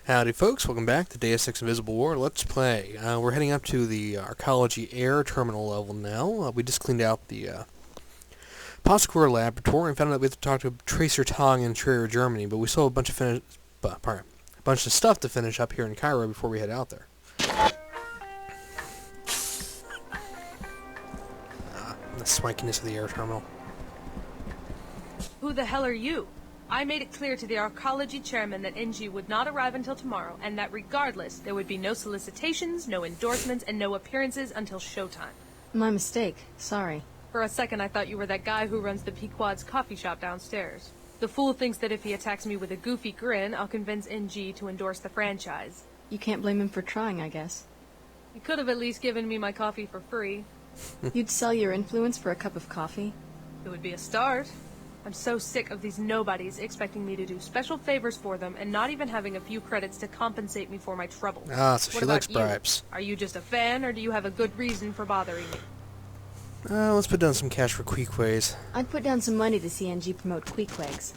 Howdy folks, welcome back to Deus Ex Invisible War. Let's play. We're heading up to the Arcology Air Terminal level now. We just cleaned out the Postcore Laboratory and found out we have to talk to Tracer Tong in Trier, Germany, but we still have a bunch of stuff to finish up here in Cairo before we head out there. The swankiness of the air terminal. Who the hell are you? I made it clear to the Arcology chairman that NG would not arrive until tomorrow, and that regardless, there would be no solicitations, no endorsements, and no appearances until showtime. My mistake. Sorry. For a second, I thought you were that guy who runs the Pequod's coffee shop downstairs. The fool thinks that if he attacks me with a goofy grin, I'll convince NG to endorse the franchise. You can't blame him for trying, I guess. He could have at least given me my coffee for free. You'd sell your influence for a cup of coffee? It would be a start. I'm so sick of these nobodies expecting me to do special favors for them and not even having a few credits to compensate me for my trouble. Ah, so she likes bribes. Are you just a fan, or do you have a good reason for bothering me? Let's put down some cash for Queequays. I'd put down some money to see NG promote Queequegs.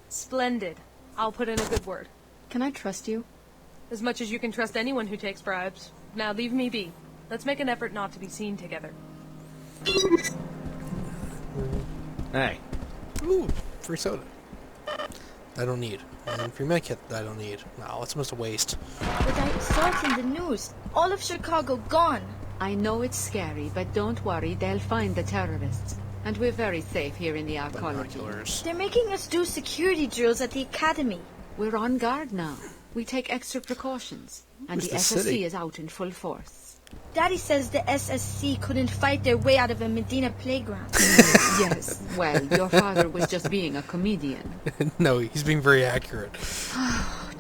Splendid. I'll put in a good word. Can I trust you? As much as you can trust anyone who takes bribes. Now leave me be. Let's make an effort not to be seen together. Hey. Ooh, free soda. I don't need. And free medkit I don't need. No, it's almost a waste. But I saw it in the news. All of Chicago gone. I know it's scary, but don't worry, they'll find the terrorists. And we're very safe here in the Arcology. Binoculars. They're making us do security drills at the academy. We're on guard now. We take extra precautions. And Where's the the SSC city? is out in full force. Daddy says the SSC couldn't fight their way out of a Medina playground. Yes, well, your father was just being a comedian. No, he's being very accurate.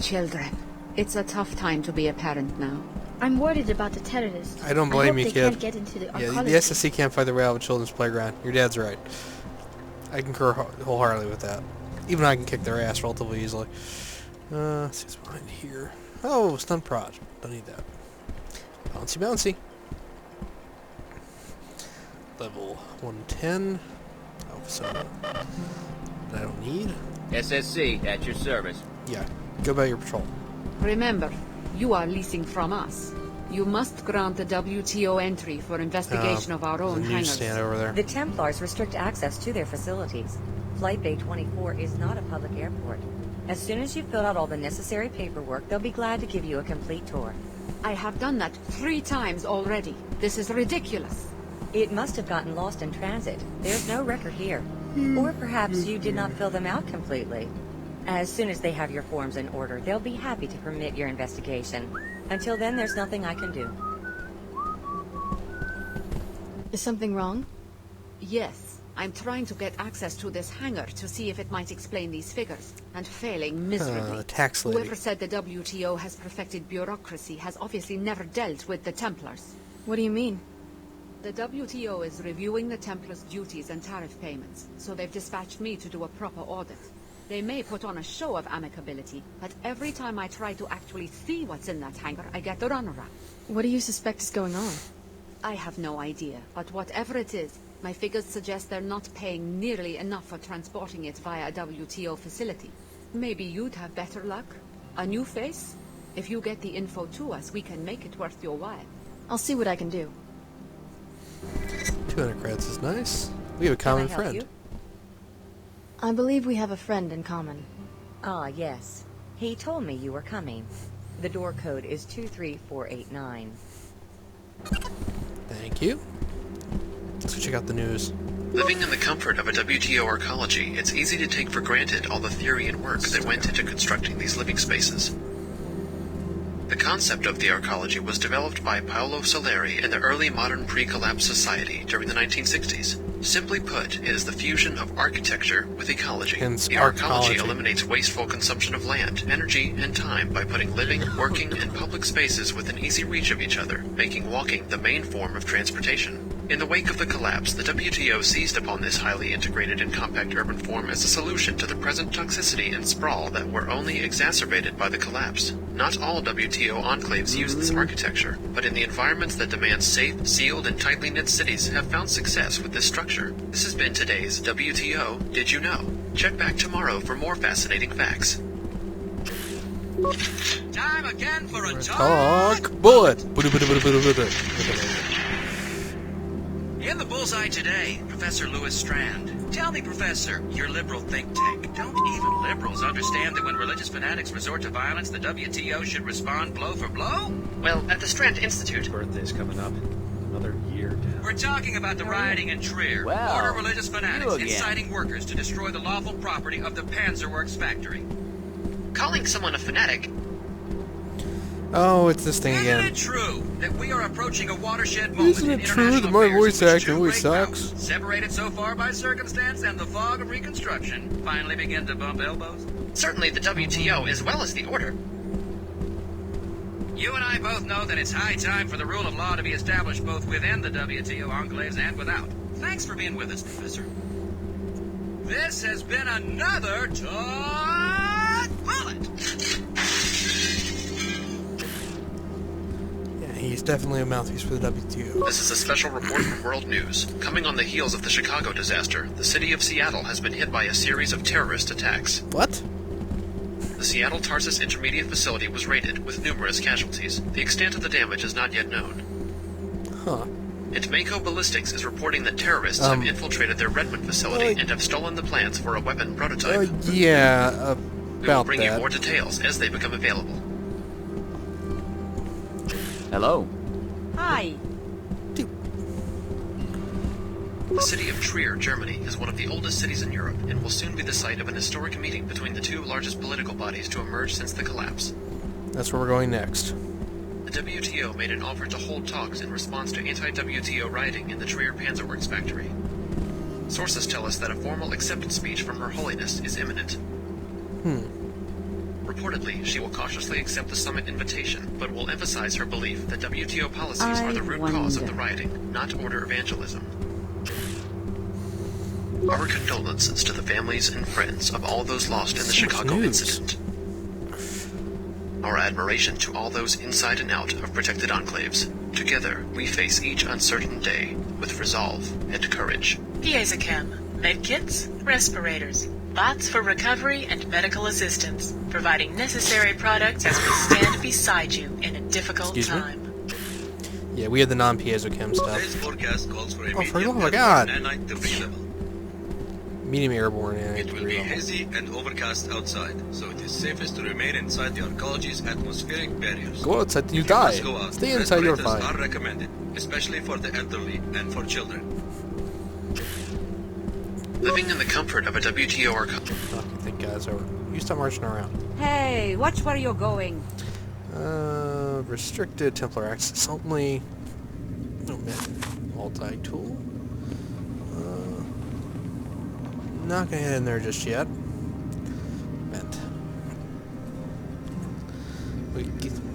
Children, it's a tough time to be a parent now. I'm worried about the terrorists. I don't blame you, they kid. Can't get into the Yeah, Arcology. the SSC can't fight their way out of a children's playground. Your dad's right. I concur wholeheartedly with that. Even I can kick their ass relatively easily. Let's see what's behind here. Oh, stun prod. Don't need that. Bouncy, bouncy. Level 110. Oh, so that I don't need. SSC, at your service. Yeah, go about your patrol. Remember, you are leasing from us. You must grant the WTO entry for investigation of our own There's a hangars. newsstand over there. The Templars restrict access to their facilities. Flight Bay 24 is not a public airport. As soon as you've filled out all the necessary paperwork, they'll be glad to give you a complete tour. I have done that 3 times already. This is ridiculous. It must have gotten lost in transit. There's no record here. Or perhaps you did not fill them out completely. As soon as they have your forms in order, they'll be happy to permit your investigation. Until then, there's nothing I can do. Is something wrong? Yes, I'm trying to get access to this hangar to see if it might explain these figures, and failing miserably. Tax lady. Whoever said the WTO has perfected bureaucracy has obviously never dealt with the Templars. What do you mean? The WTO is reviewing the Templars' duties and tariff payments, so they've dispatched me to do a proper audit. They may put on a show of amicability, but every time I try to actually see what's in that hangar, I get the runaround. What do you suspect is going on? I have no idea, but whatever it is, my figures suggest they're not paying nearly enough for transporting it via a WTO facility. Maybe you'd have better luck? A new face? If you get the info to us, we can make it worth your while. I'll see what I can do. 200 credits is nice. We have a Can I common help friend. you? I believe we have a friend in common. Ah, yes. He told me you were coming. The door code is 23489. Thank you. Let's go check out the news. Living in the comfort of a WTO arcology, it's easy to take for granted all the theory and work that went into constructing these living spaces. The concept of the arcology was developed by Paolo Soleri in the early modern pre-collapse society during the 1960s. Simply put, it is the fusion of architecture with ecology. Hence, The arcology arcology. eliminates wasteful consumption of land, energy, and time by putting living, working, and public spaces within easy reach of each other, making walking the main form of transportation. In the wake of the collapse, the WTO seized upon this highly integrated and compact urban form as a solution to the present toxicity and sprawl that were only exacerbated by the collapse. Not all WTO enclaves use this architecture, but in the environments that demand safe, sealed, and tightly knit cities have found success with this structure. This has been today's WTO Did You Know? Check back tomorrow for more fascinating facts. Time again for a Talk bullet. In the bullseye today, Professor Lewis Strand. Tell me, Professor, your liberal think tank. Don't even liberals understand that when religious fanatics resort to violence, the WTO should respond blow for blow? Well, at the Strand Institute, Birthday's coming up. Another year down. We're talking about the rioting in Trier. Well, Order religious fanatics you again. inciting workers to destroy the lawful property of the Panzerworks factory. calling someone a fanatic. Oh, it's this thing Isn't again. it true that we are approaching a watershed moment Isn't in it true that international my affairs voice in which acting two always great sucks? powers, separated so far by circumstance and the fog of Reconstruction, finally begin to bump elbows? Certainly the WTO as well as the Order. You and I both know that it's high time for the rule of law to be established both within the WTO enclaves and without. Thanks for being with us, Professor. This has been another Talk Bullet! Yeah, he's definitely a mouthpiece for the WTO. This is a special report from World News. Coming on the heels of the Chicago disaster, the city of Seattle has been hit by a series of terrorist attacks. What? The Seattle Tarsus Intermediate Facility was raided, with numerous casualties. The extent of the damage is not yet known. Huh. And Mako Ballistics is reporting that terrorists have infiltrated their Redmond facility and have stolen the plans for a weapon prototype. Yeah, We will about bring you that. more details as they become available. Hello. Hi. The city of Trier, Germany, is one of the oldest cities in Europe and will soon be the site of an historic meeting between the two largest political bodies to emerge since the collapse. That's where we're going next. The WTO made an offer to hold talks in response to anti-WTO rioting in the Trier Panzerworks factory. Sources tell us that a formal acceptance speech from Her Holiness is imminent. Reportedly, she will cautiously accept the summit invitation, but will emphasize her belief that WTO policies are the root cause of the rioting, not order evangelism. Our condolences to the families and friends of all those lost in the Chicago incident. Our admiration to all those inside and out of protected enclaves. Together, we face each uncertain day with resolve and courage. Piezochem, medkits, respirators, bots for recovery and medical assistance, providing necessary products as we stand beside you in a difficult time. Yeah, we had the non-piezo chem stuff. Today's forecast calls for a Oh, medium my God. nanite debris level. Medium airborne and It will be hazy and overcast outside, so it is safest to remain inside the arcology's atmospheric barriers. Go outside and you If die. must go out, Stay inside, you're respirators fine. are recommended, especially for the elderly and for children. Living in the comfort of a WTO arcology. Oh, you think guys are... You stop marching around. Hey, watch where you're going. Restricted Templar access only. No multi-tool. Not gonna head in there just yet. Vent.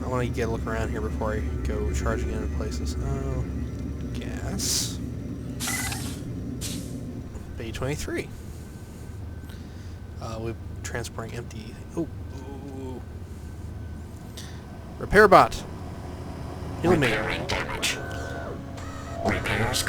I want to get a look around here before I go charging into places. Gas. Bay 23. We're transporting empty. Oh. Repair bot. Heal me. Repairs